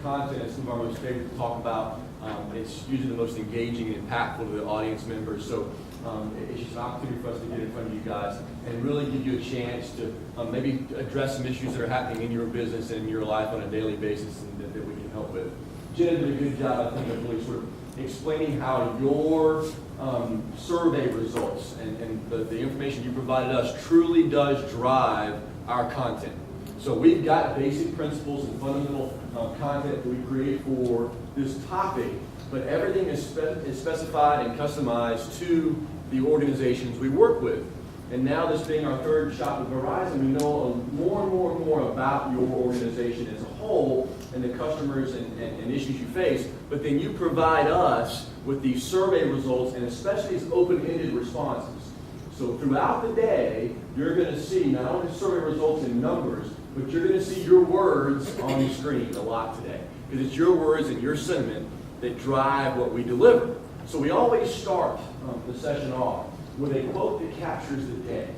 content is some of our most favorite to talk about. It's usually the most engaging and impactful to the audience members. So it's just an opportunity for us to get in front of you guys and really give you a chance to maybe address some issues that are happening in your business and in your life on a daily basis and that we can help with. Jen did a good job, I think, of really sort of explaining how your survey results and the information you provided us truly does drive our content. So we've got basic principles and fundamental content that we create for this topic, but everything is specified and customized to the organizations we work with. And now, this being our third shop with Verizon, we know more and more about your organization as a whole and the customers and issues you face, but then you provide us with these survey results and especially these open-ended responses. So throughout the day, you're going to see not only survey results in numbers, but you're going to see your words on the screen a lot today. Because it's your words and your sentiment that drive what we deliver. So we always start the session off with a quote that captures the day.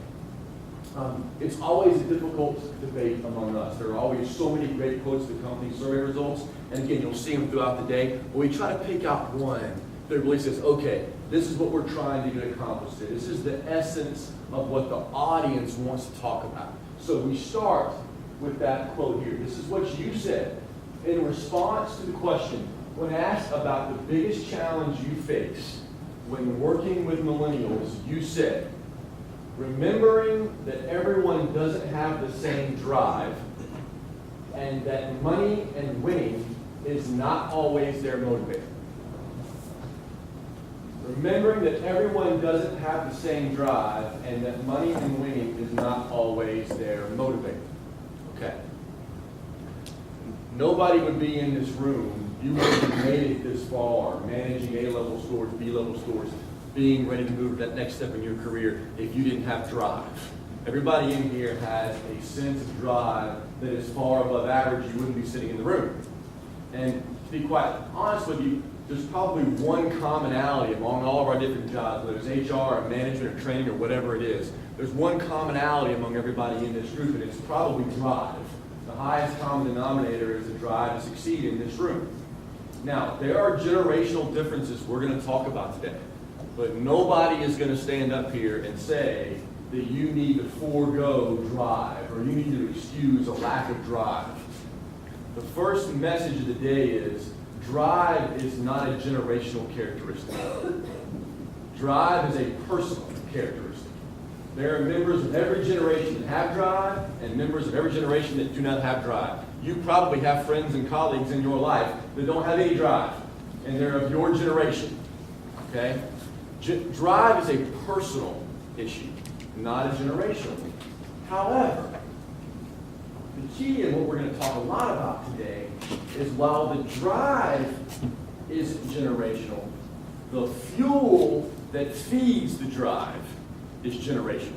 It's always a difficult debate among us. There are always so many great quotes that come from these survey results. And again, you'll see them throughout the day. But we try to pick out one that really says, okay, this is what we're trying to accomplish today. This is the essence of what the audience wants to talk about. So we start with that quote here. This is what you said. In response to the question, when asked about the biggest challenge you face when working with millennials, you said, remembering that everyone doesn't have the same drive and that money and winning is not always their motivator. Remembering that everyone doesn't have the same drive and that money and winning is not always their motivator. Okay. Nobody would be in this room, you wouldn't have made it this far, managing A-level scores, B-level scores, being ready to move to that next step in your career if you didn't have drive. Everybody in here has a sense of drive that is far above average. You wouldn't be sitting in the room. And to be quite honest with you, there's probably one commonality among all of our different jobs, whether it's HR or management or training or whatever it is. There's one commonality among everybody in this group, and it's probably drive. The highest common denominator is the drive to succeed in this room. Now, there are generational differences we're going to talk about today, but nobody is going to stand up here and say that you need to forego drive or you need to excuse a lack of drive. The first message of the day is drive is not a generational characteristic. Drive is a personal characteristic. There are members of every generation that have drive and members of every generation that do not have drive. You probably have friends and colleagues in your life that don't have any drive, and they're of your generation. Okay? Drive is a personal issue, not a generational one. However, the key in what we're going to talk a lot about today is while the drive is generational, the fuel that feeds the drive is generational.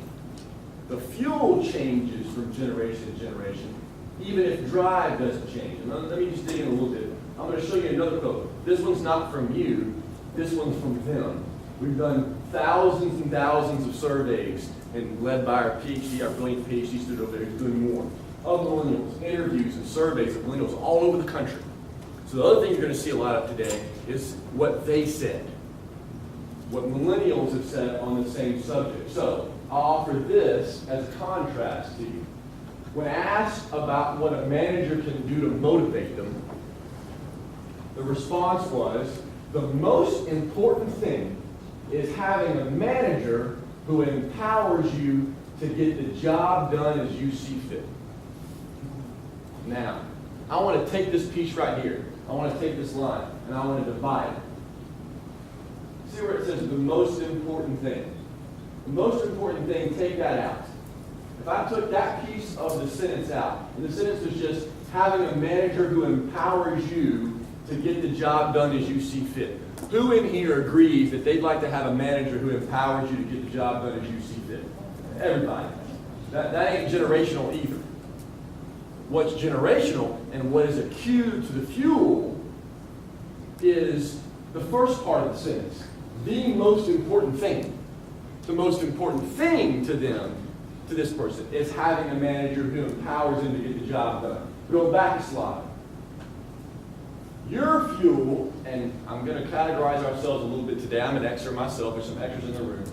The fuel changes from generation to generation, even if drive doesn't change. And let me just dig in a little bit. I'm going to show you another quote. This one's not from you. This one's from them. We've done thousands and thousands of surveys, and led by our PhD, our brilliant PhD student over there who's doing more, of millennials, interviews and surveys of millennials all over the country. So the other thing you're going to see a lot of today is what they said, what millennials have said on the same subject. So I'll offer this as a contrast to you. When asked about what a manager can do to motivate them, the response was, the most important thing is having a manager who empowers you to get the job done as you see fit. Now, I want to take this piece right here. I want to take this line, and I want to divide it. See where it says the most important thing. The most important thing, take that out. If I took that piece of the sentence out, and the sentence was just having a manager who empowers you to get the job done as you see fit. Who in here agrees that they'd like to have a manager who empowers you to get the job done as you see fit? Everybody. That ain't generational either. What's generational and what is a cue to the fuel is the first part of the sentence. The most important thing. The most important thing to them, to this person, is having a manager who empowers them to get the job done. Go back a slide. fuel, and I'm going to categorize ourselves a little bit today. I'm an Xer myself. There's some Xers in the room.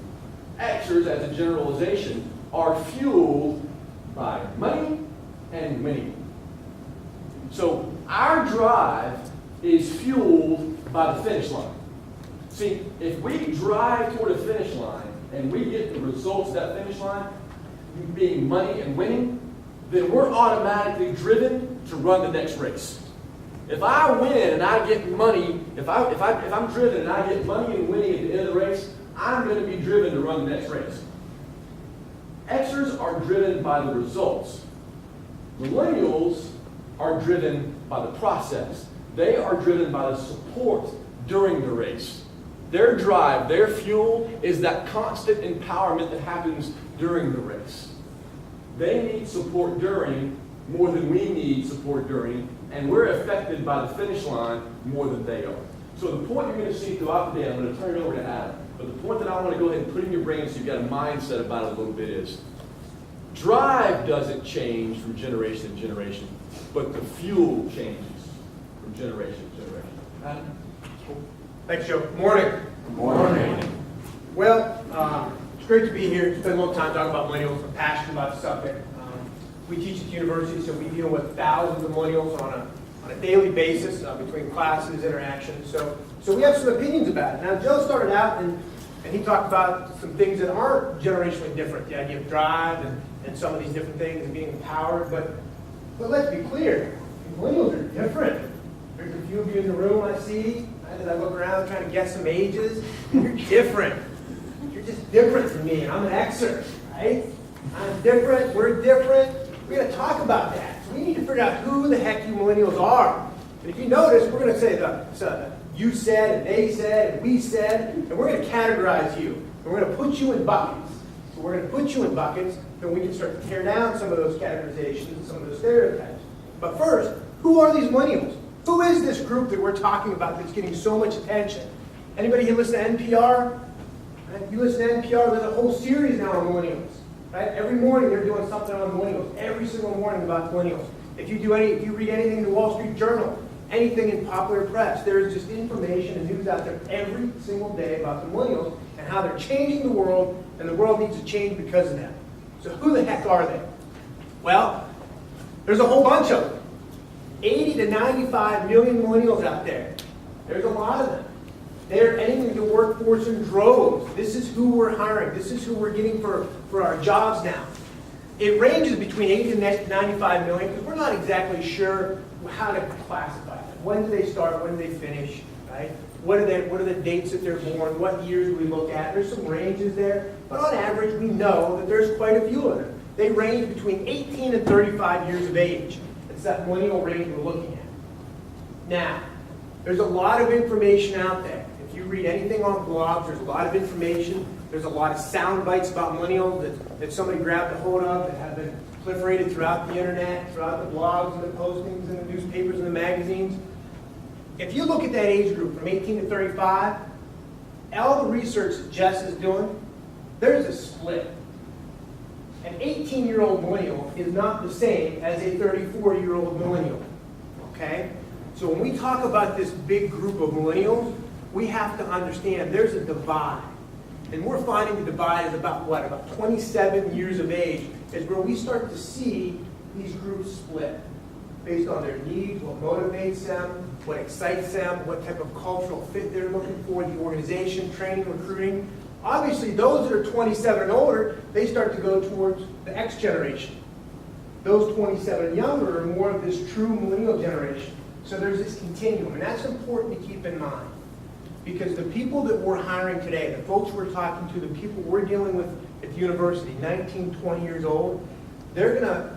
Xers, as a generalization, are fueled by money and winning. So our drive is fueled by the finish line. See, if we drive toward a finish line and we get the results of that finish line, being money and winning, then we're automatically driven to run the next race. If I win and I get money, if I'm driven and I get money and winning at the end of the race, I'm going to be driven to run the next race. Xers are driven by the results. Millennials are driven by the process. They are driven by the support during the race. Their drive, their fuel is that constant empowerment that happens during the race. They need support during more than we need support during, and we're affected by the finish line more than they are. So the point you're going to see throughout the day, I'm going to turn it over to Adam, but the point that I want to go ahead and put in your brain so you've got a mindset about it a little bit is, drive doesn't change from generation to generation, but the fuel changes from generation to generation. Adam? Thanks, Joe. Good morning. Good morning. Well, it's great to be here. Spend a little time talking about millennials. I'm passionate about the subject. We teach at the university, so we deal with thousands of millennials on a daily basis between classes, interactions. So we have some opinions about it. Now, Joe started out and he talked about some things that aren't generationally different. The idea of drive and some of these different things and being empowered. But let's be clear, millennials are different. There's a few of you in the room I see. As I look around trying to guess some ages, you're different. You're just different from me. I'm an Xer, right? I'm different. We're different. We're going to talk about that. So we need to figure out who the heck you millennials are. And if you notice, we're going to say the you said, and they said, and we said, and we're going to categorize you. And we're going to put you in buckets. So we're going to put you in buckets, then we can start to tear down some of those categorizations and some of those stereotypes. But first, who are these millennials? Who is this group that we're talking about that's getting so much attention? Anybody here listen to NPR? Right? You listen to NPR, there's a whole series now on millennials. Right? Every morning they're doing something on millennials. Every single morning about millennials. If you read anything in the Wall Street Journal, anything in popular press, there's just information and news out there every single day about the millennials and how they're changing the world, and the world needs to change because of them. So who the heck are they? Well, there's a whole bunch of them. 80 to 95 million millennials out there. There's a lot of them. They're entering the workforce in droves. This is who we're hiring. This is who we're getting for our jobs now. It ranges between 80 to 95 million because we're not exactly sure how to classify them. When do they start? When do they finish? Right? What are the dates that they're born? What years do we look at? There's some ranges there. But on average, we know that there's quite a few of them. They range between 18 and 35 years of age. It's that millennial range we're looking at. Now, there's a lot of information out there. If you read anything on blogs, there's a lot of information. There's a lot of sound bites about millennials that somebody grabbed a hold of that have been proliferated throughout the internet, throughout the blogs and the postings and the newspapers and the magazines. If you look at that age group from 18 to 35, all the research that Jess is doing, there's a split. An 18-year-old millennial is not the same as a 34-year-old millennial, okay? So when we talk about this big group of millennials, we have to understand there's a divide. And we're finding the divide is about what? About 27 years of age is where we start to see these groups split based on their needs, what motivates them, what excites them, what type of cultural fit they're looking for, the organization, training, recruiting. Obviously, those that are 27 and older, they start to go towards the X generation. Those 27 and younger are more of this true millennial generation. So there's this continuum, and that's important to keep in mind. Because the people that we're hiring today, the folks we're talking to, the people we're dealing with at the university, 19, 20 years old, they're going to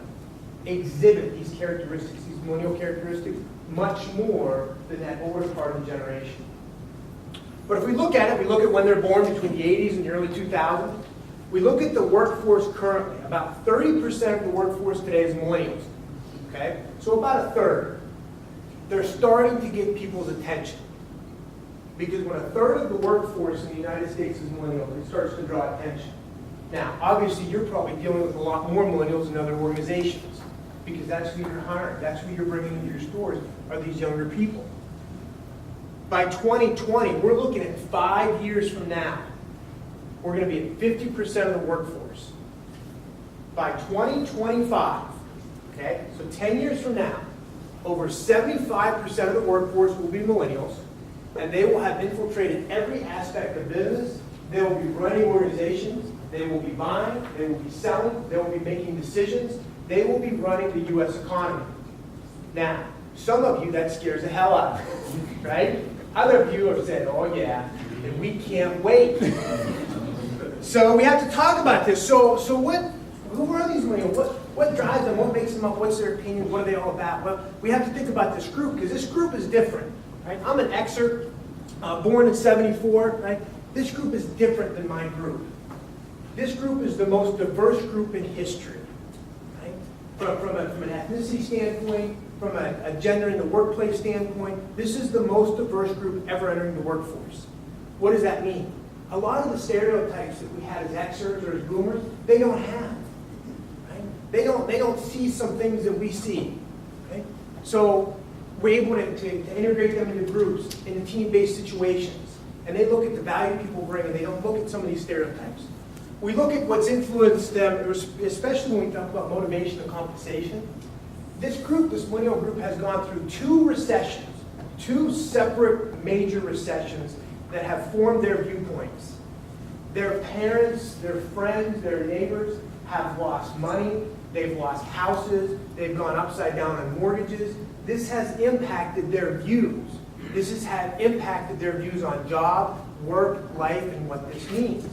exhibit these characteristics, these millennial characteristics, much more than that older part of the generation. But if we look at it, we look at when they're born between the 80s and the early 2000s. We look at the workforce currently. About 30% of the workforce today is millennials. Okay? So about a third. They're starting to get people's attention. Because when a third of the workforce in the United States is millennials, it starts to draw attention. Now, obviously, you're probably dealing with a lot more millennials in other By 2020, we're looking at 5 years from now, we're going to be at 50% of the workforce. By 2025, okay, so 10 years from now, over 75% of the workforce will be millennials, and they will have infiltrated every aspect of business. They will be running organizations, they will be buying, they will be selling, they will be making decisions, they will be running the U.S. economy. Now, some of you, that scares the hell out of you, right? Other of you have said, oh yeah, and we can't wait. So we have to talk about this. So who are these millennials? What drives them? What makes them up? What's their opinion? What are they all about? Well, we have to think about this group, because this group is different. Right? I'm an Xer, born in '74. Right? This group is different than my group. This group is the most diverse group in history. Right? From an ethnicity standpoint, from a gender in the workplace standpoint, this is the most diverse group ever entering the workforce. What does that mean? A lot of the stereotypes that we had as Xers or as boomers, they don't have. They don't see some things that we see. Okay? So we're able to integrate them into groups, into team-based situations. And they look at the value people bring, and they don't look at some of these stereotypes. We look at what's influenced them, especially when we talk about motivation and compensation. This group, this millennial group, has gone through 2 recessions, 2 separate major recessions that have formed their viewpoints. Their parents, their friends, their neighbors have lost money. They've lost houses, they've gone upside down on mortgages. This has impacted their views. This has impacted their views on job, work, life, and what this means.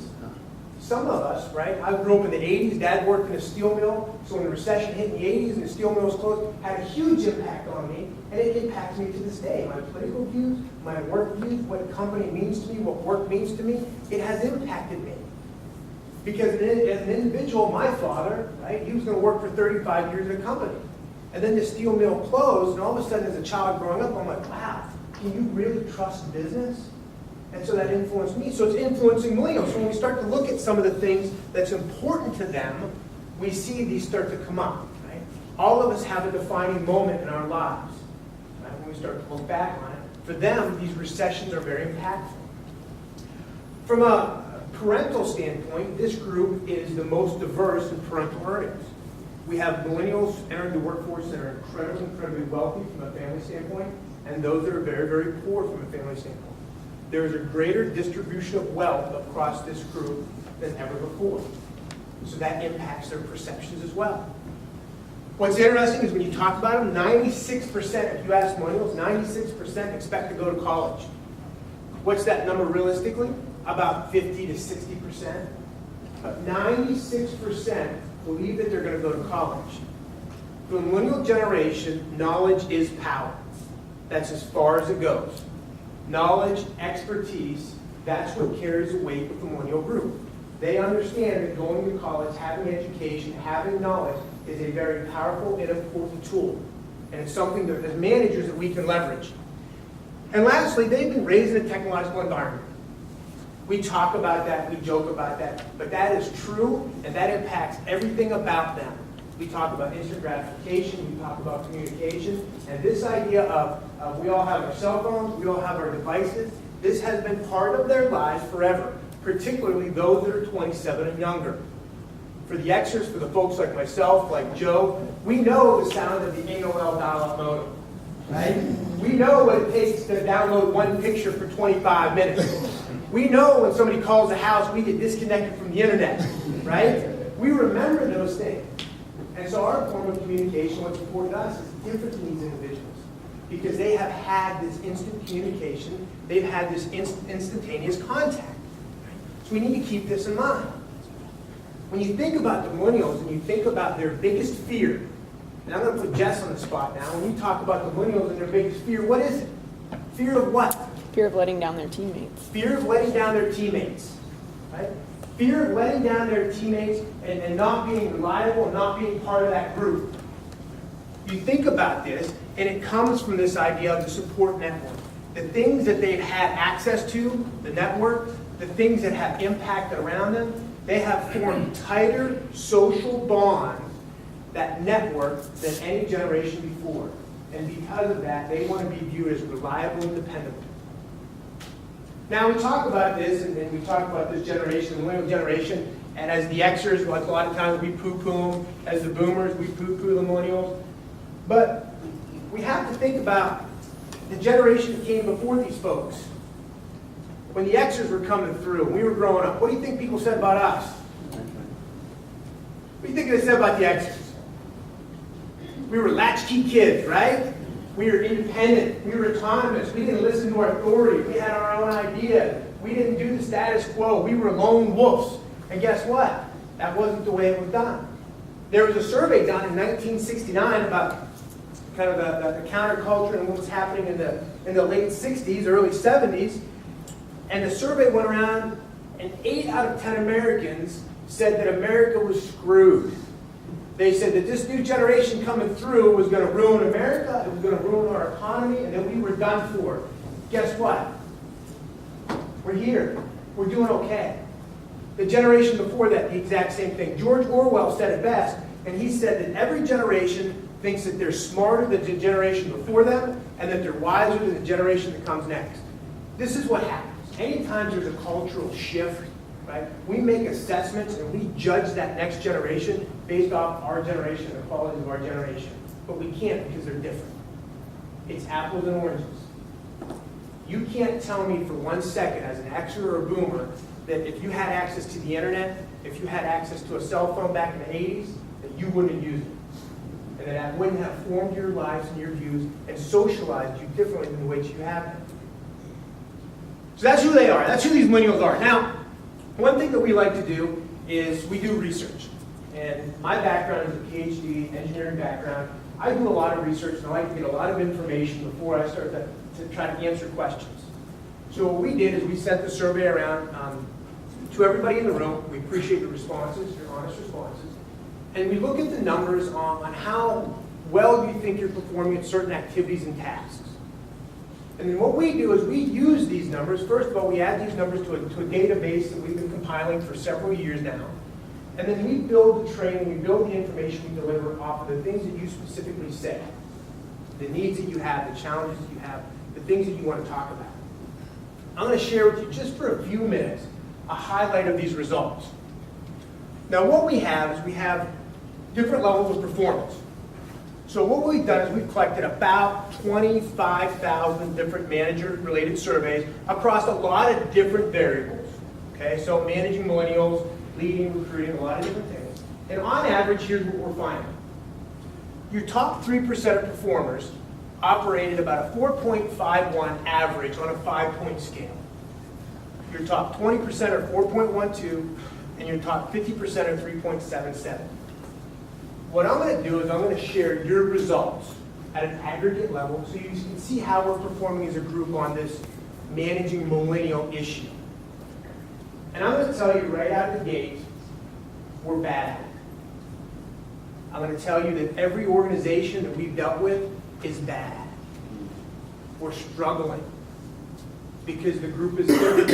Some of us, right, I grew up in the 80s, Dad worked in a steel mill, so when the recession hit in the 80s and the steel mill was closed, had a huge impact on me, and it impacts me to this day. My political views, my work views, what a company means to me, what work means to me, it has impacted me. Because as an individual, my father, right, he was going to work for 35 years at a company. And then the steel mill closed, and all of a sudden as a child growing up, I'm like, wow, can you really trust business? And so that influenced me. So it's influencing millennials. So when we start to look at some of the things that's important to them, we see these start to come up. Right? All of us have a defining moment in our lives. Right? When we start to look back on it, for them, these recessions are very impactful. From a parental standpoint, this group is the most diverse in parental earnings. We have millennials entering the workforce that are incredibly wealthy from a family standpoint, and those that are very, very poor from a family standpoint. There is a greater distribution of wealth across this group than ever before. So that impacts their perceptions as well. What's interesting is when you talk about them, 96%, if you ask millennials, 96% expect to go to college. What's that number realistically? About 50 to 60%. But 96% believe that they're going to go to college. For the millennial generation, knowledge is power. That's as far as it goes. Knowledge, expertise, that's what carries the weight with the millennial group. They understand that going to college, having education, having knowledge is a very powerful and important tool. And it's something that as managers that we can leverage. And lastly, they've been raised in a technological environment. We talk about that, we joke about that, but that is true, and that impacts everything about them. We talk about instant gratification, we talk about communication, and this idea of we all have our cell phones, we all have our devices, this has been part of their lives forever, particularly those that are 27 and younger. For the Xers, for the folks like myself, like Joe, we know the sound of the AOL dial-up modem, right? We know what it takes to download one picture for 25 minutes. We know when somebody calls the house, we get disconnected from the internet, right? We remember those things. And so our form of communication, what's important to us, is different than these individuals. Because they have had this instant communication, they've had this instantaneous contact. So we need to keep this in mind. When you think about the millennials and you think about their biggest fear, and I'm going to put Jess on the spot now, when you talk about the millennials and their biggest fear, what is it? Fear of what? Fear of letting down their teammates. Fear of letting down their teammates, right? Fear of letting down their teammates and not being reliable and not being part of that group. You think about this, and it comes from this idea of the support network. The things that they've had access to, the network, the things that have impacted around them, they have formed tighter social bonds, that network, than any generation before. And because of that, they want to be viewed as reliable and dependable. Now, we talk about this, and we talk about this generation, the millennial generation, and as the Xers, like a lot of times we poo-poo them, as the boomers, we poo-poo the millennials. But we have to think about the generation that came before these folks. When the Xers were coming through, we were growing up, what do you think people said about us? What do you think they said about the Xers? We were latchkey kids, right? We were independent. We were autonomous. We didn't listen to our authority. We had our own idea. We didn't do the status quo. We were lone wolves. And guess what? That wasn't the way it was done. There was a survey done in 1969 about kind of the counterculture and what was happening in the late 60s, early 70s. And the survey went around, and 8 out of 10 Americans said that America was screwed. They said that this new generation coming through was going to ruin America, it was going to ruin our economy, and that we were done for. Guess what? We're here. We're doing okay. The generation before that, the exact same thing. George Orwell said it best, and he said that every generation thinks that they're smarter than the generation before them, and that they're wiser than the generation that comes next. This is what happens. Anytime there's a cultural shift, right, we make assessments and we judge that next generation based off our generation, the qualities of our generation. But we can't because they're different. It's apples and oranges. You can't tell me for 1 second as an Xer or a boomer that if you had access to the internet, if you had access to a cell phone back in the 80s, that you wouldn't have used it. And that wouldn't have formed your lives and your views and socialized you differently than the way you have them. So that's who they are. That's who these millennials are. Now, one thing that we like to do is we do research. And my background is a PhD engineering background. I do a lot of research, and I like to get a lot of information before I start to try to answer questions. So what we did is we sent the survey around to everybody in the room. We appreciate the responses, your honest responses. And we look at the numbers on how well you think you're performing at certain activities and tasks. And then what we do is we use these numbers. First of all, we add these numbers to a database that we've been compiling for several years now. And then we build the training, we build the information we deliver off of the things that you specifically say. The needs that you have, the challenges that you have, the things that you want to talk about. I'm going to share with you just for a few minutes a highlight of these results. Now what we have is we have different levels of performance. So what we've done is we've collected about 25,000 different manager-related surveys across a lot of different variables. Okay, so managing millennials, leading, recruiting, a lot of different things. And on average, here's what we're finding. Your top 3% of performers operated about a 4.51 average on a 5-point scale. Your top 20% are 4.12, and your top 50% are 3.77. What I'm going to do is I'm going to share your results at an aggregate level so you can see how we're performing as a group on this managing millennial issue. And I'm going to tell you right out of the gate, we're bad at it. I'm going to tell you that every organization that we've dealt with is bad. We're struggling because the group is different.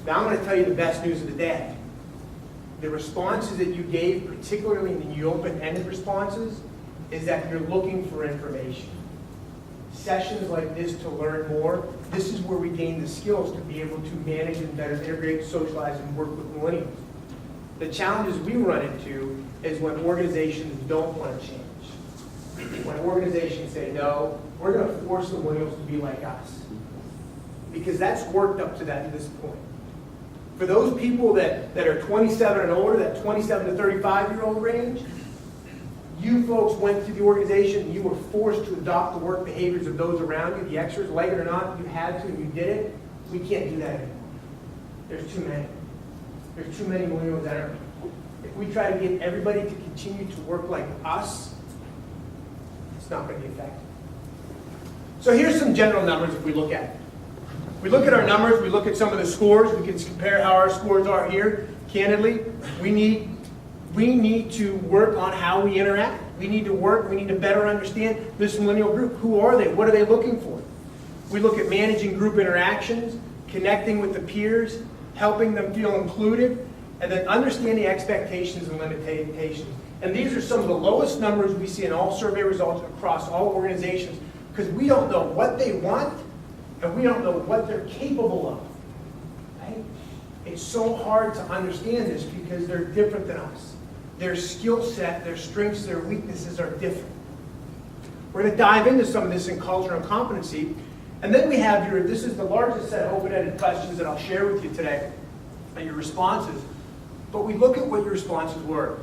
Now I'm going to tell you the best news of the day. The responses that you gave, particularly in the open-ended responses, is that you're looking for information. Sessions like this to learn more, this is where we gain the skills to be able to manage and better integrate, socialize, and work with millennials. The challenges we run into is when organizations don't want to change. When organizations say, no, we're going to force the millennials to be like us. Because that's worked up to this point. For those people that are 27 and older, that 27 to 35-year-old range, you folks went to the organization and you were forced to adopt the work behaviors of those around you, the Xers, like it or not, you had to and you did it. We can't do that anymore. There's too many. There's too many millennials entering. If we try to get everybody to continue to work like us, it's not going to be effective. So here's some general numbers if we look at it. We look at our numbers, we look at some of the scores, we can compare how our scores are here. Candidly, we need to work on how we interact. We need to better understand this millennial group. Who are they? What are they looking for? We look at managing group interactions, connecting with the peers, helping them feel included, and then understanding expectations and limitations. And these are some of the lowest numbers we see in all survey results across all organizations because we don't know what they want and we don't know what they're capable of, right? It's so hard to understand this because they're different than us. Their skill set, their strengths, their weaknesses are different. We're going to dive into some of this in culture and competency. And then we have this is the largest set of open-ended questions that I'll share with you today, and your responses. But we look at what your responses were.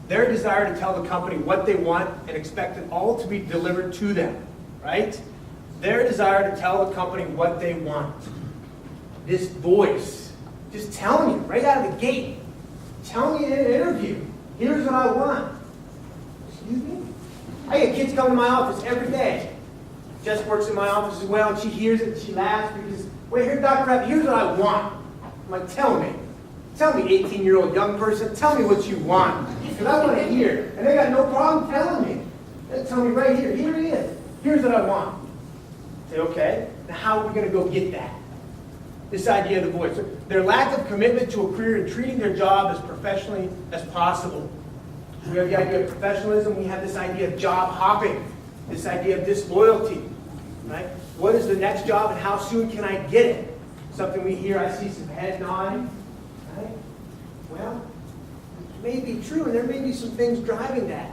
Their desire to tell the company what they want and expect it all to be delivered to them, right? Their desire to tell the company what they want. This voice, just telling you right out of the gate, telling you in an interview, here's what I want. Excuse me? I get kids coming to my office every day. Jess works in my office as well, and she hears it, and she laughs because, wait, here, Dr. Rapp, here's what I want. I'm like, tell me, 18-year-old young person, tell me what you want. Because I want to hear. And they got no problem telling me. They tell me right here, here it is. Here's what I want. I say, okay, now how are we going to go get that? This idea of the voice. Their lack of commitment to a career and treating their job as professionally as possible. We have the idea of professionalism. We have this idea of job hopping, this idea of disloyalty. Right? What is the next job and how soon can I get it? Something we hear, I see some head nodding. Right? Well, it may be true, and there may be some things driving that.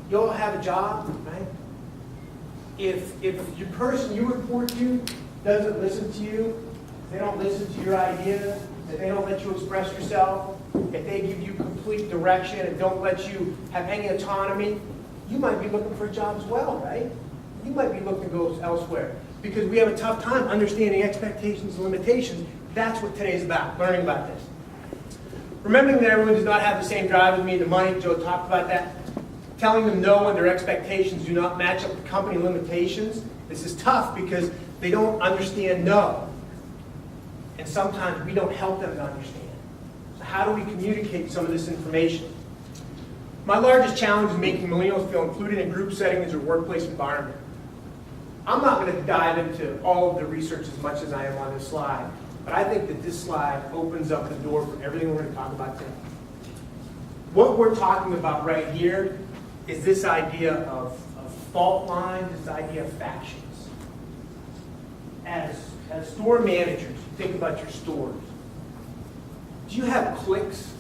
You all have a job, right? If your person you report to doesn't listen to you, if they don't listen to your ideas, if they don't let you express yourself, if they give you complete direction and don't let you have any autonomy, you might be looking for a job as well, right? You might be looking to go elsewhere because we have a tough time understanding expectations and limitations. That's what today's about, learning about this. Remembering that everyone does not have the same drive as me and the money, Joe talked about that. Telling them no when their expectations do not match up with company limitations. This is tough because they don't understand no. And sometimes we don't help them to understand. So how do we communicate some of this information? My largest challenge is making millennials feel included in group settings or workplace environment. I'm not going to dive into all of the research as much as I am on this slide, but I think that this slide opens up the door for everything we're going to talk about today. What we're talking about right here is this idea of fault lines, this idea of factions. As store managers, you think about your stores. Do you have cliques?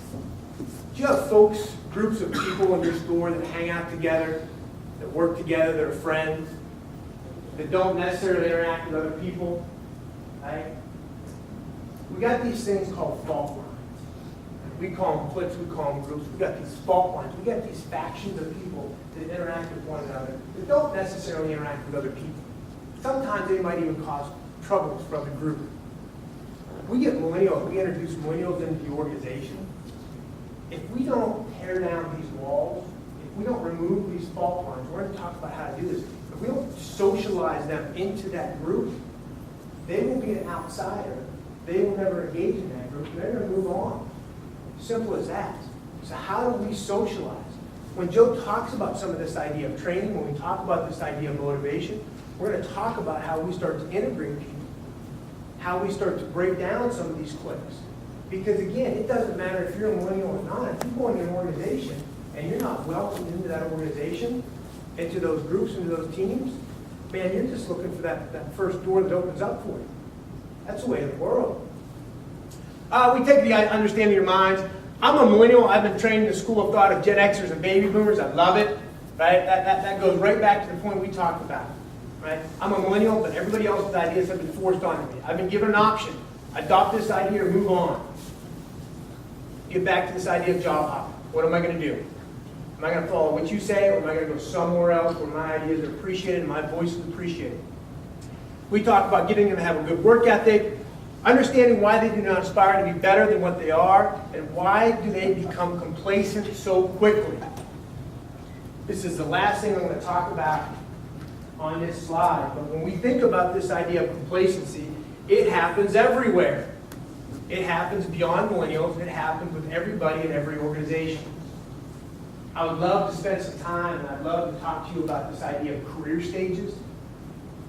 Do you have folks, groups of people in your store that hang out together, that work together, that are friends, that don't necessarily interact with other people? Right? We got these things called fault lines. We call them cliques, we call them groups. We got these fault lines. We got these factions of people that interact with one another, that don't necessarily interact with other people. Sometimes they might even cause troubles for the group. We get millennials, we introduce millennials into the organization. If we don't tear down these walls, if we don't remove these fault lines, we're going to talk about how to do this. If we don't socialize them into that group, they will be an outsider. They will never engage in that group. They're going to move on. Simple as that. So how do we socialize? When Joe talks about some of this idea of training, when we talk about this idea of motivation, we're going to talk about how we start to integrate people, how we start to break down some of these cliques. Because again, it doesn't matter if you're a millennial or not. If you go into an organization and you're not welcomed into that organization, into those groups, into those teams, man, you're just looking for that first door that opens up for you. That's the way of the world. We take the understanding your minds. I'm a millennial. I've been trained in the school of thought of Gen Xers and baby boomers. I love it. Right? That goes right back to the point we talked about. Right? I'm a millennial, but everybody else's ideas have been forced onto me. I've been given an option. Adopt this idea or move on. Get back to this idea of job hopping. What am I going to do? Am I going to follow what you say, or am I going to go somewhere else where my ideas are appreciated and my voice is appreciated? We talk about getting them to have a good work ethic, understanding why they do not aspire to be better than what they are, and why do they become complacent so quickly. This is the last thing I'm going to talk about on this slide, but when we think about this idea of complacency, it happens everywhere. It happens beyond millennials. It happens with everybody in every organization. I would love to spend some time, and I'd love to talk to you about this idea of career stages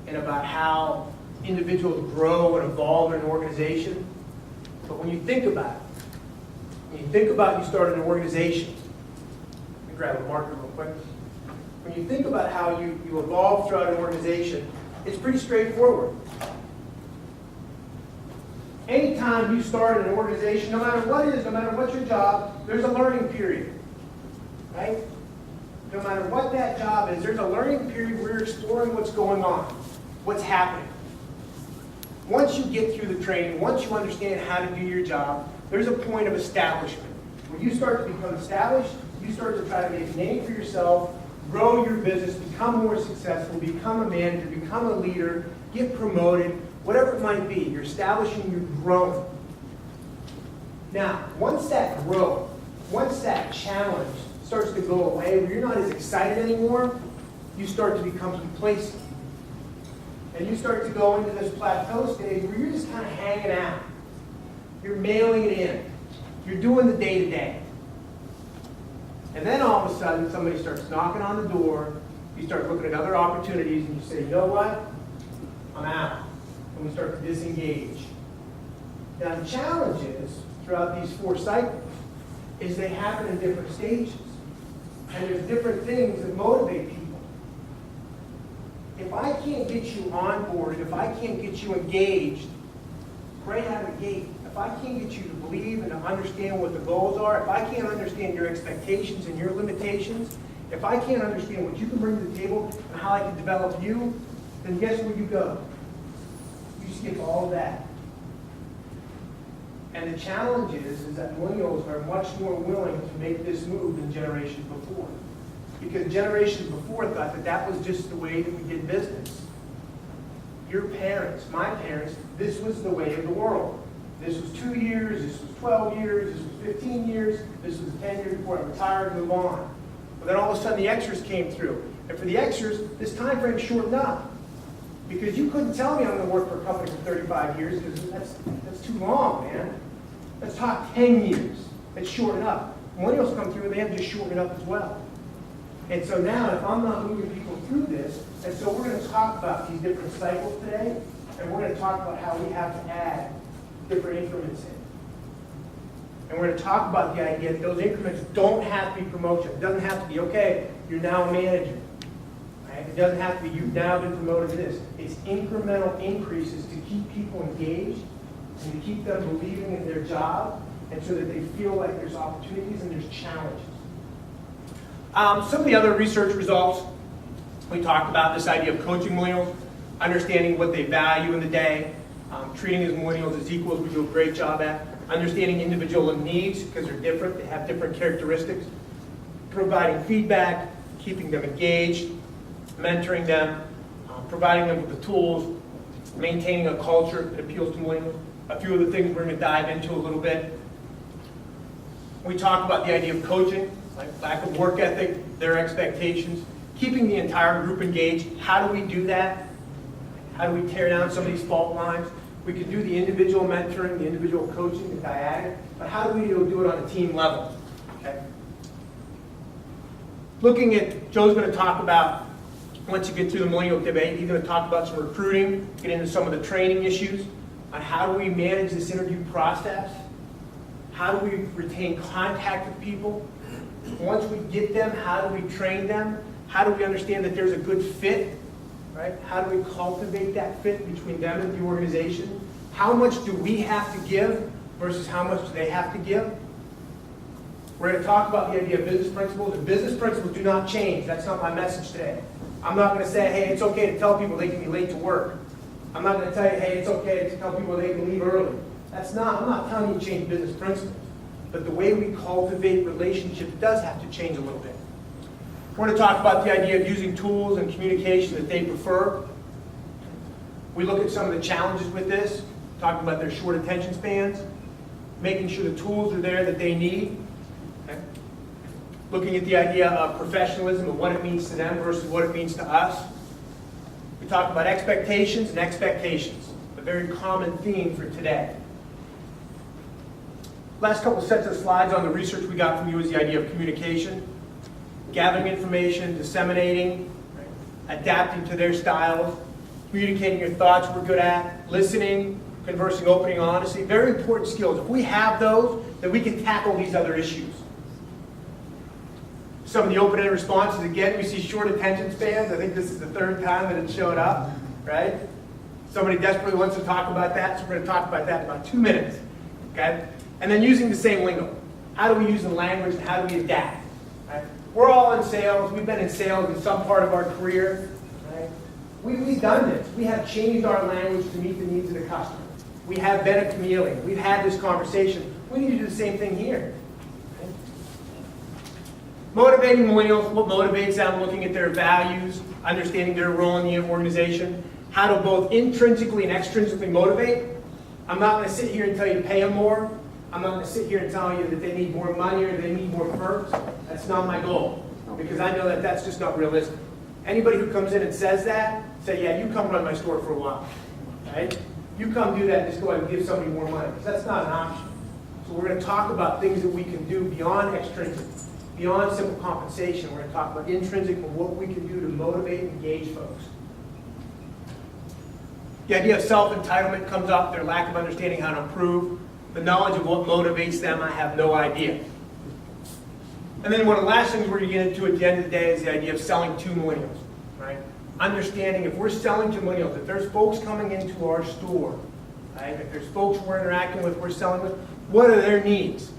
and about how individuals grow and evolve in an organization. But when you think about it, you start an organization. Let me grab a marker real quick. When you think about how you evolve throughout an organization, It's pretty straightforward. Anytime you start an organization, no matter what it is, no matter what your job, there's a learning period, right? No matter what that job is, there's a learning period where you're exploring what's going on, what's happening. Once you get through the training, once you understand how to do your job, there's a point of establishment. When you start to become established, you start to try to make a name for yourself, grow your business, become more successful, become a manager, become a leader, get promoted, whatever it might be. You're establishing, you're growing. Now, once that growth, once that challenge starts to go away, where you're not as excited anymore, you start to become complacent. And you start to go into this plateau stage where you're just kind of hanging out. You're mailing it in. You're doing the day-to-day. And then all of a sudden, somebody starts knocking on the door. You start looking at other opportunities, and you say, you know what? I'm out. And we start to disengage. Now, the challenge is, throughout these 4 cycles, is they happen in different stages. And there's different things that motivate people. If I can't get you on board, if I can't get you engaged, right out of the gate, if I can't get you to believe and to understand what the goals are, if I can't understand your expectations and your limitations, if I can't understand what you can bring to the table and how I can develop you, then guess where you go? You skip all of that. And the challenge is that millennials are much more willing to make this move than generations before. Because generations before thought that that was just the way that we did business. Your parents, my parents, this was the way of the world. This was 2 years, this was 12 years, this was 15 years, this was 10 years before I retired and move on. But then all of a sudden the extras came through. And for the extras, this time frame shortened up. Because you couldn't tell me I'm going to work for a company for 35 years, because that's too long, man. Let's talk 10 years. Let's shorten up. Millennials come through and they have to shorten it up as well. And so now, if I'm not moving people through this, and so we're going to talk about these different cycles today, and we're going to talk about how we have to add different increments in. And we're going to talk about the idea that those increments don't have to be promotion. It doesn't have to be, okay, you're now a manager. Right? It doesn't have to be, you've now been promoted to this. It's incremental increases to keep people engaged and to keep them believing in their job, and so that they feel like there's opportunities and there's challenges. Some of the other research results, we talked about this idea of coaching millennials, understanding what they value in the day, treating as millennials as equals, we do a great job at, understanding individual needs because they're different, they have different characteristics, providing feedback, keeping them engaged, mentoring them, providing them with the tools, maintaining a culture that appeals to millennials. A few of the things we're going to dive into a little bit. We talk about the idea of coaching, like lack of work ethic, their expectations, keeping the entire group engaged. How do we do that? How do we tear down some of these fault lines? We can do the individual mentoring, the individual coaching, the dyadic, but how do we do it on a team level? Okay. Looking at, Joe's going to talk about, once you get through the millennial debate, he's going to talk about some recruiting, get into some of the training issues, on how do we manage this interview process, how do we retain contact with people, once we get them, how do we train them, how do we understand that there's a good fit, right? How do we cultivate that fit between them and the organization? How much do we have to give versus how much do they have to give? We're going to talk about the idea of business principles, and business principles do not change. That's not my message today. I'm not going to say, hey, it's okay to tell people they can be late to work. I'm not going to tell you, hey, it's okay to tell people they can leave early. I'm not telling you to change business principles. But the way we cultivate relationships does have to change a little bit. We're going to talk about the idea of using tools and communication that they prefer. We look at some of the challenges with this, talking about their short attention spans, making sure the tools are there that they need. Okay? Looking at the idea of professionalism and what it means to them versus what it means to us. We talk about expectations and expectations, a very common theme for today. Last couple sets of slides on the research we got from you is the idea of communication, gathering information, disseminating, adapting to their styles, communicating your thoughts we're good at, listening, conversing, opening, honesty, very important skills. If we have those, then we can tackle these other issues. Some of the open-ended responses, again, we see short attention spans. I think this is the third time that it showed up. right? Somebody desperately wants to talk about that, so we're going to talk about that in about 2 minutes, okay? And then using the same lingo. How do we use the language and how do we adapt, right? We're all in sales. We've been in sales in some part of our career, right? We've done this. We have changed our language to meet the needs of the customer. We have been a chameleon. We've had this conversation. We need to do the same thing here. Right? Motivating millennials, what motivates them, looking at their values, understanding their role in the organization, how to both intrinsically and extrinsically motivate. I'm not going to sit here and tell you to pay them more. I'm not going to sit here and tell you that they need more money or they need more perks. That's not my goal, because I know that that's just not realistic. Anybody who comes in and says that, say, yeah, you come run my store for a while, right? You come do that and just go ahead and give somebody more money, because that's not an option. So we're going to talk about things that we can do beyond extrinsic, beyond simple compensation. We're going to talk about intrinsic and what we can do to motivate and engage folks. The idea of self-entitlement comes up, their lack of understanding how to improve, the knowledge of what motivates them, I have no idea. And then one of the last things we're going to get into at the end of the day is the idea of selling to millennials, right? Understanding if we're selling to millennials, if there's folks coming into our store, right? If there's folks we're interacting with, we're selling with, what are their needs,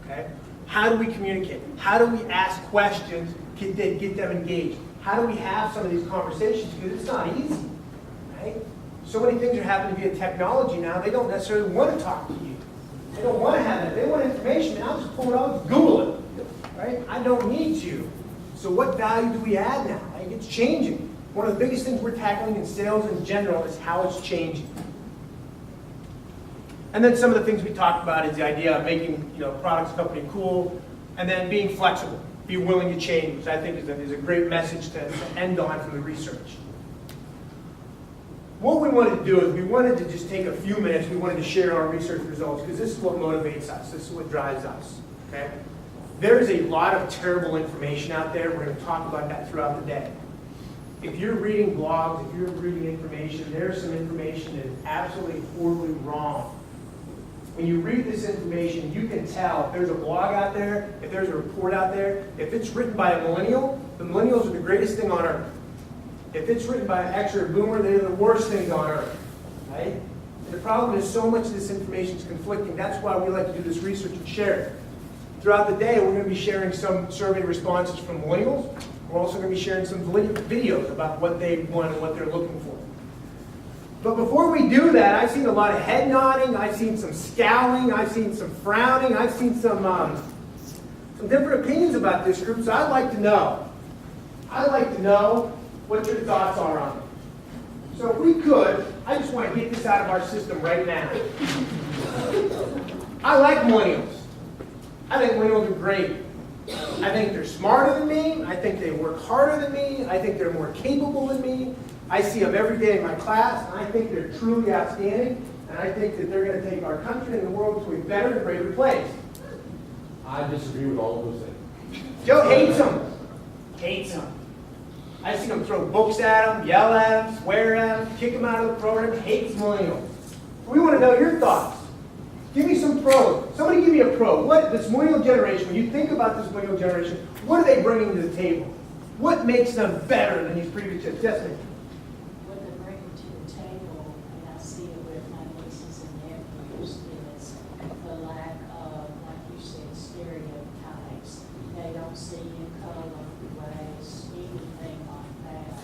okay? How do we communicate? How do we ask questions, get them engaged? How do we have some of these conversations? Because it's not easy, right? So many things are happening via technology now, they don't necessarily want to talk to you. They don't want to have that. They want information, and I'll just pull it out and Google it. Right? I don't need you. So what value do we add now? Right? It's changing. One of the biggest things we're tackling in sales in general is how it's changing. And then some of the things we talked about is the idea of making products company cool, and then being flexible, be willing to change, which I think is a great message to end on from the research. What we wanted to do is we wanted to just take a few minutes, we wanted to share our research results, because this is what motivates us, this is what drives us. Okay? There's a lot of terrible information out there. We're going to talk about that throughout the day. If you're reading blogs, if you're reading information, there's some information that is absolutely horribly wrong. When you read this information, you can tell if there's a blog out there, if there's a report out there, if it's written by a millennial, the millennials are the greatest thing on earth. If it's written by an X or a boomer, they're the worst things on earth. Right? And the problem is so much of this information is conflicting. That's why we like to do this research and share it. Throughout the day, we're going to be sharing some survey responses from millennials. We're also going to be sharing some videos about what they want and what they're looking for. But before we do that, I've seen a lot of head nodding. I've seen some scowling. I've seen some frowning. I've seen some different opinions about this group. So I'd like to know. What your thoughts are on it. So if we could, I just want to get this out of our system right now. I like millennials. I think millennials are great. I think they're smarter than me. I think they work harder than me. I think they're more capable than me. I see them every day in my class, and I think they're truly outstanding. And I think that they're going to take our country and the world to a better and greater place. I disagree with all of those things. Joe hates them. Hates them. I've seen them throw books at them, yell at them, swear at them, kick them out of the program, hates millennials. We want to know your thoughts. Give me some pros. Somebody give me a pro. What this millennial generation, when you think about this millennial generation, what are they bringing to the table? What makes them better than these previous generations? Yes, ma'am. What they're bringing to the table, and I see it with my nieces and nephews, is the lack of, like you said, stereotypes. They don't see you color, race, anything like that.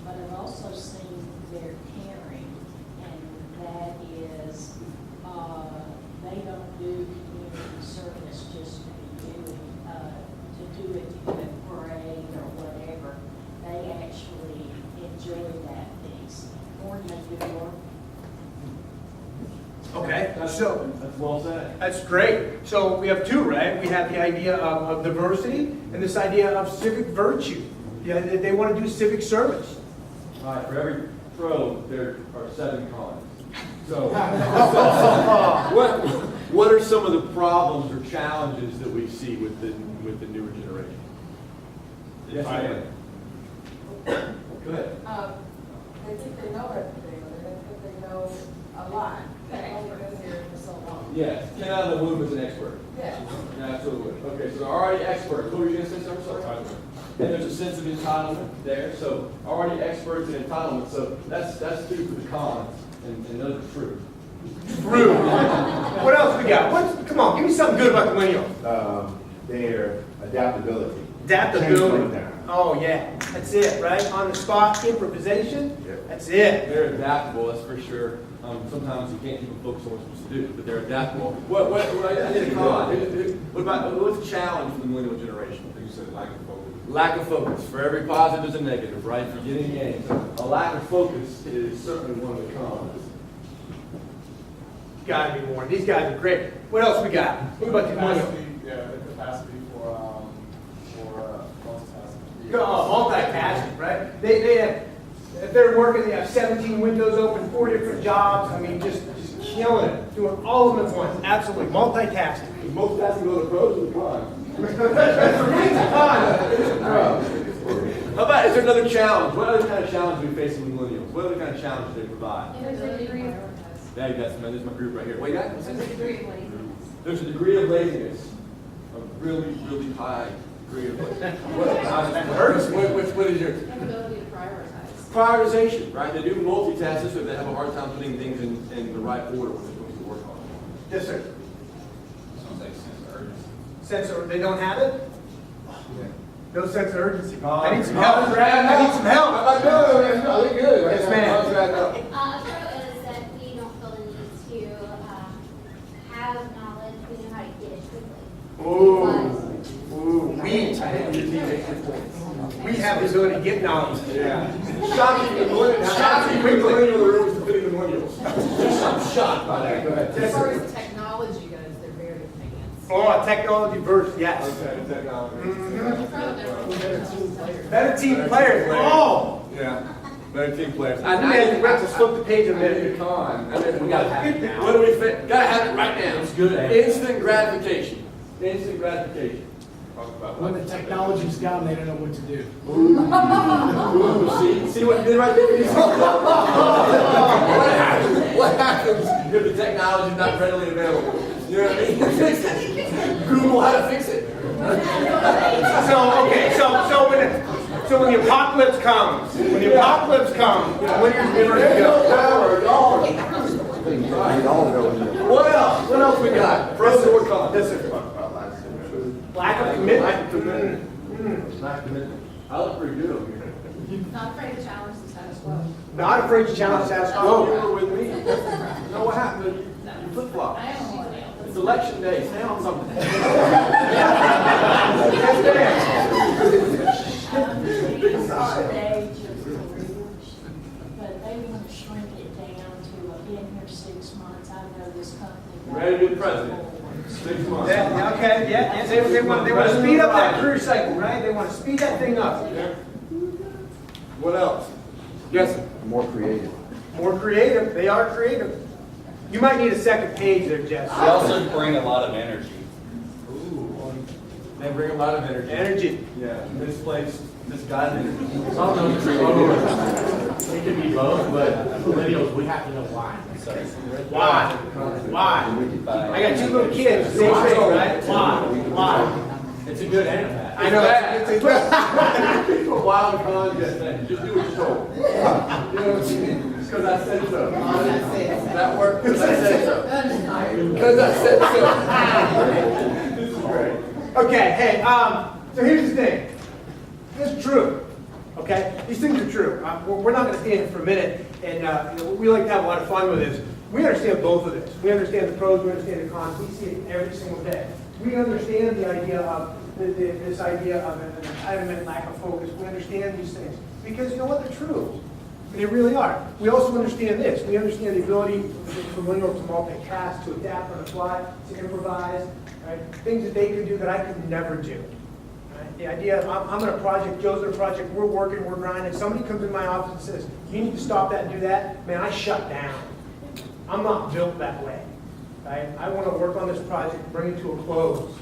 But I've also seen their caring, and that is, they don't do community service just to be doing, to do it to get a parade or whatever. They actually enjoy that piece more than they do work. Okay, That's well said. that's great. So we have two, right? We have the idea of diversity and this idea of civic virtue. Yeah, they want to do civic service. All right, for every pro, there are 7 cons. So, what are some of the problems or challenges that we see with the newer generation? Yes, ma'am. Go ahead. They think they know everything, or they think they know a lot. They've only been here for so long. Yes, 10 out of the womb is an expert. Yeah. Absolutely. Okay, so they're already experts. What were you going to say, sir? Sorry. and there's a sense of entitlement there. So already experts in entitlement. So that's two for the cons, and those are true. True. What else we got? Come on, give me something good about the millennials. Their adaptability. Adaptability. Change down. Oh yeah, that's it, right? On the spot improvisation. Yep. That's it. They're adaptable, that's for sure. Sometimes you can't keep them focused on what you're supposed to do, but they're adaptable. I did a con. What's the challenge for the millennial generation? You said lack of focus. Lack of focus. For every positive, there's a negative, right? For yin and yang. So a lack of focus is certainly one of the cons. Gotta be more. These guys are great. What else we got? What about the millennials? Yeah, the capacity for multitasking. Multitasking, right? They have, if they're working, they have 17 windows open, 4 different jobs. I mean, just killing it, doing all of them at once. Absolutely, multitasking. Multitasking go to the pros or the cons? For me, it's a con. How about, is there another challenge? What other kind of challenge do we face in millennials? What other kind of challenge do they provide? Yeah, there's my group right here. Wait, there's a degree of laziness. A really, really high degree of laziness. What is yours? Ability to prioritize. Prioritization, right? They do multitasking, so they have a hard time putting things in the right order when they're supposed to work on it. Yes, sir. Sounds like sense of urgency. Sense of, they don't have it? No sense of urgency. Oh, I need some help. I need some help. How about doing? No, they're good. Yes, ma'am. A pro is that we don't feel the need to have knowledge, we know how to get it quickly. Ooh, we have the ability to get knowledge. Yeah. Shocking quickly. The room is defeating the millennials. I'm shocked by that. Go ahead. As far as technology goes, they're very advanced. Oh, technology verse, yes. Okay, technology. Better team players. Oh! Yeah. Better team players. I mean, we have to flip the page a minute. Con. We gotta have it now. What do we fit? Gotta have it right now. It's good, eh? Instant gratification. Instant gratification. Talk about When the technology's gone, they don't know what to do. See what you did right there? What happens if the technology is not readily available? You know what I mean? Fix it. Google how to fix it. So when the apocalypse comes, what are you ready to go? What else? What else we got? Pros or cons? This is lack of commitment. Lack of commitment. I look pretty good over here. Not afraid to challenge the status quo. Not afraid to challenge status Oh, quo. you were with me. You know what happened? You flip-flop. I am a millennial. It's election day. Stay on something. Stage of careers, but they want to shrink it down to, I've been here 6 months, I know this company. Ready to be the president. 6 months. Yeah, okay, yeah. They want to speed up that career cycle, right? They want to speed that thing up. Yeah. What else? Yes, sir. More creative. More creative. They are creative. You might need a second page there, Jess. They also bring a lot of energy. Ooh. They bring a lot of energy. Energy. Yeah, misplaced, misguided energy. It can be both, but millennials, we have to know why. Why? Why? I got 2 little kids, same thing, right? Why? It's a good and a bad. I know. It's a good. Wild and con, just do what you're told. You know what I mean? Because I said so. That worked because I said so. Because I said so. This is great. Okay, hey, so here's the thing. This is true, okay? These things are true. We're not going to stand here for a minute, and we like to have a lot of fun with this. We understand both of this. We understand the pros, we understand the cons. We see it every single day. We understand the idea of this idea of an entitlement, lack of focus. We understand these things because you know what? They're true. They really are. We also understand this. We understand the ability for millennials to multitask, to adapt on the fly, to improvise, right? Things that they could do that I could never do. Right? The idea of I'm on a project, Joe's on a project, we're working, we're grinding. Somebody comes in my office and says, you need to stop that and do that. Man, I shut down. I'm not built that way. Right? I want to work on this project, bring it to a close.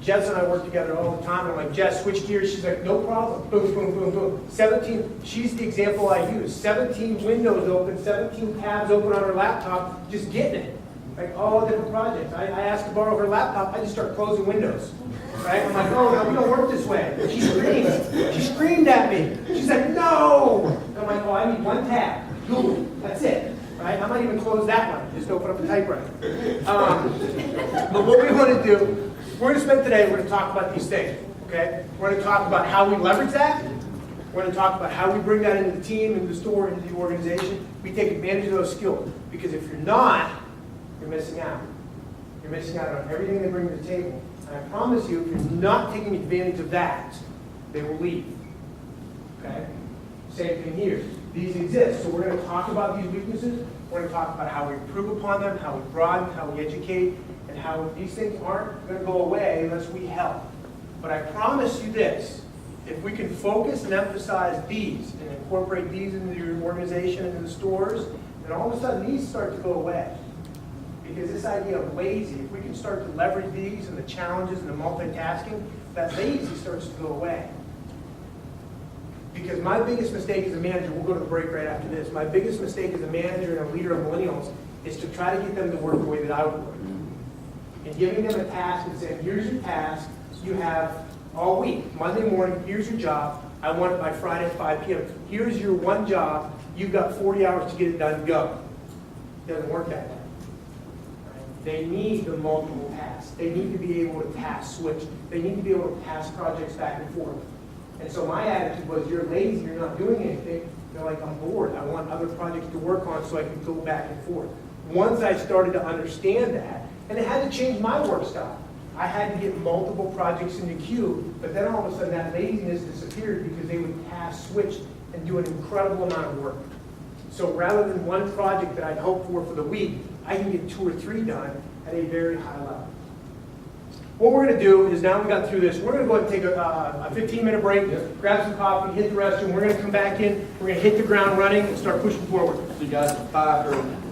Jess and I work together all the time. I'm like, Jess, switch gears. She's like, no problem. Boom, boom, boom, boom. 17, she's the example I use. 17 windows open, 17 tabs open on her laptop, just getting it. Like all different projects. I ask to borrow her laptop, I just start closing windows. right? I'm like, oh, no, we don't work this way. She screamed. She screamed at me. She's like, no. And I'm like, oh, I need one tab. Google. That's it. Right? I might even close that one. Just open up a typewriter. But what we want to do, we're going to spend today, we're going to talk about these things. Okay? We're going to talk about how we leverage that. We're going to talk about how we bring that into the team, into the store, into the organization. We take advantage of those skills. Because if you're not, you're missing out. You're missing out on everything they bring to the table. And I promise you, if you're not taking advantage of that, they will leave. Okay? Same thing here. These exist. So we're going to talk about these weaknesses. We're going to talk about how we improve upon them, how we broaden, how we educate, and how these things aren't going to go away unless we help. But I promise you this. If we can focus and emphasize these and incorporate these into your organization and in the stores, then all of a sudden these start to go away. Because this idea of lazy, if we can start to leverage these and the challenges and the multitasking, that lazy starts to go away. Because my biggest mistake as a manager, we'll go to the break right after this, my biggest mistake as a manager and a leader of millennials is to try to get them to work the way that I would work. And giving them a task and saying, here's your task, you have all week, Monday morning, here's your job, I want it by Friday at 5 p.m. Here's your one job, you've got 40 hours to get it done, go. It doesn't work that way. They need the multiple tasks. They need to be able to task switch. They need to be able to pass projects back and forth. And so my attitude was, you're lazy, you're not doing anything. They're like, I'm bored. I want other projects to work on so I can go back and forth. Once I started to understand that, and it had to change my work style. I had to get multiple projects in the queue, but then all of a sudden that laziness disappeared because they would task switch and do an incredible amount of work. So rather than one project that I'd hoped for the week, I can get 2 or 3 done at a very high level. What we're going to do is, now we got through this, we're going to go ahead and take a 15-minute break, grab some coffee, hit the restroom. We're going to come back in, we're going to hit the ground running and start pushing forward. So you guys, 5:30.